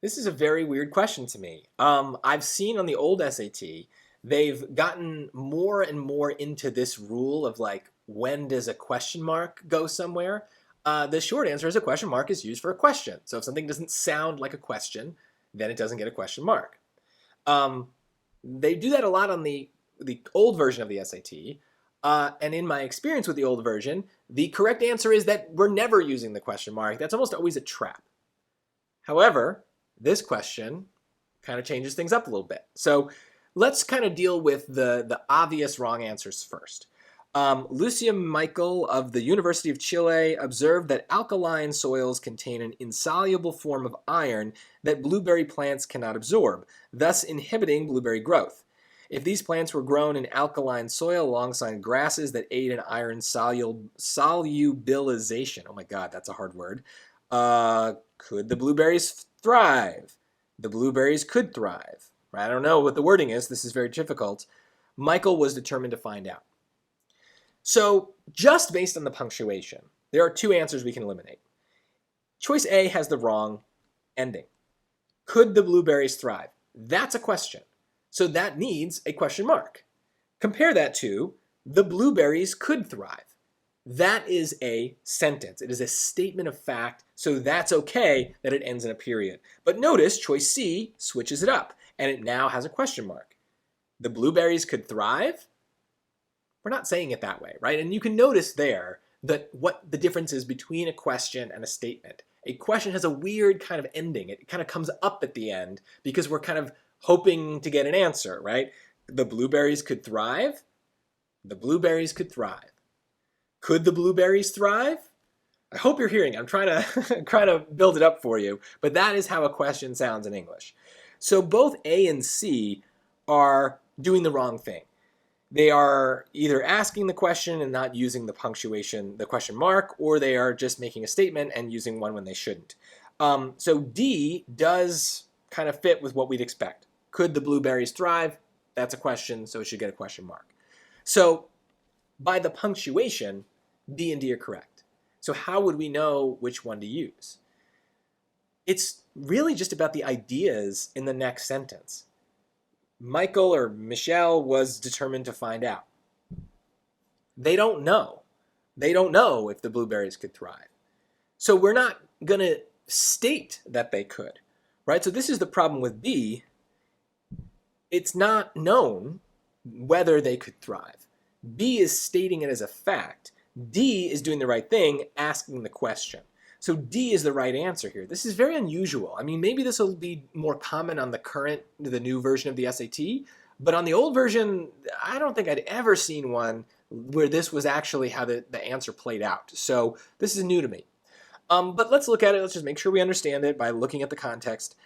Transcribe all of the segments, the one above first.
This is a very weird question to me. I've seen on the old SAT, they've gotten more and more into this rule of like, when does a question mark go somewhere? The short answer is a question mark is used for a question. So if something doesn't sound like a question, then it doesn't get a question mark. Um, they do that a lot on the old version of the SAT. And in my experience with the old version, the correct answer is that we're never using the question mark. That's almost always a trap. However, this question kind of changes things up a little bit. So let's kind of deal with the obvious wrong answers first. Lucia Michael of the University of Chile observed that alkaline soils contain an insoluble form of iron that blueberry plants cannot absorb, thus inhibiting blueberry growth. If these plants were grown in alkaline soil alongside grasses that aid in iron solubilization, oh my god, that's a hard word, could the blueberries thrive? The blueberries could thrive. I don't know what the wording is. This is very difficult. Michael was determined to find out. So just based on the punctuation, there are two answers we can eliminate. Choice A has the wrong ending. Could the blueberries thrive? That's a question. So that needs a question mark. Compare that to the blueberries could thrive. That is a sentence. It is a statement of fact, so that's okay that it ends in a period. But notice choice C switches it up, and it now has a question mark. The blueberries could thrive? We're not saying it that way, right? And you can notice there that what the difference is between a question and a statement. A question has a weird kind of ending. It kind of comes up at the end because we're kind of hoping to get an answer, right? The blueberries could thrive? The blueberries could thrive. Could the blueberries thrive? I hope you're hearing. I'm trying to build it up for you, but that is how a question sounds in English. So both A and C are doing the wrong thing. They are either asking the question and not using the punctuation, the question mark, or they are just making a statement and using one when they shouldn't. So D does kind of fit with what we'd expect. Could the blueberries thrive? That's a question, so it should get a question mark. So by the punctuation, B and D are correct. So how would we know which one to use? It's really just about the ideas in the next sentence. Michael or Michelle was determined to find out. They don't know. They don't know if the blueberries could thrive. So we're not going to state that they could, right? So this is the problem with B. It's not known whether they could thrive. B is stating it as a fact. D is doing the right thing, asking the question. So D is the right answer here. This is very unusual. I mean, maybe this will be more common on the new version of the SAT, but on the old version, I don't think I'd ever seen one where this was actually how the answer played out. So this is new to me. But let's look at it. Let's just make sure we understand it by looking at the context.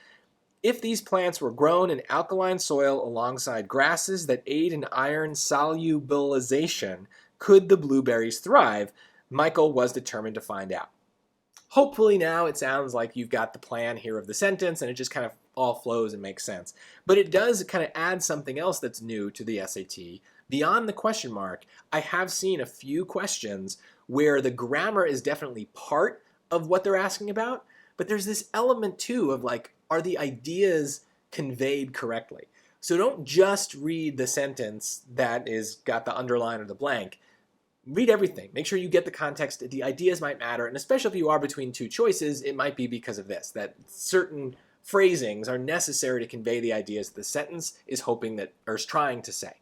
If these plants were grown in alkaline soil alongside grasses that aid in iron solubilization, could the blueberries thrive? Michael was determined to find out. Hopefully now it sounds like you've got the plan here of the sentence and it just kind of all flows and makes sense. But it does kind of add something else that's new to the SAT. Beyond the question mark, I have seen a few questions where the grammar is definitely part of what they're asking about, but there's this element too of like, are the ideas conveyed correctly? So don't just read the sentence that is got the underline or the blank. Read everything. Make sure you get the context. The ideas might matter, and especially if you are between two choices, it might be because of this, that certain phrasings are necessary to convey the ideas the sentence is hoping that or is trying to say.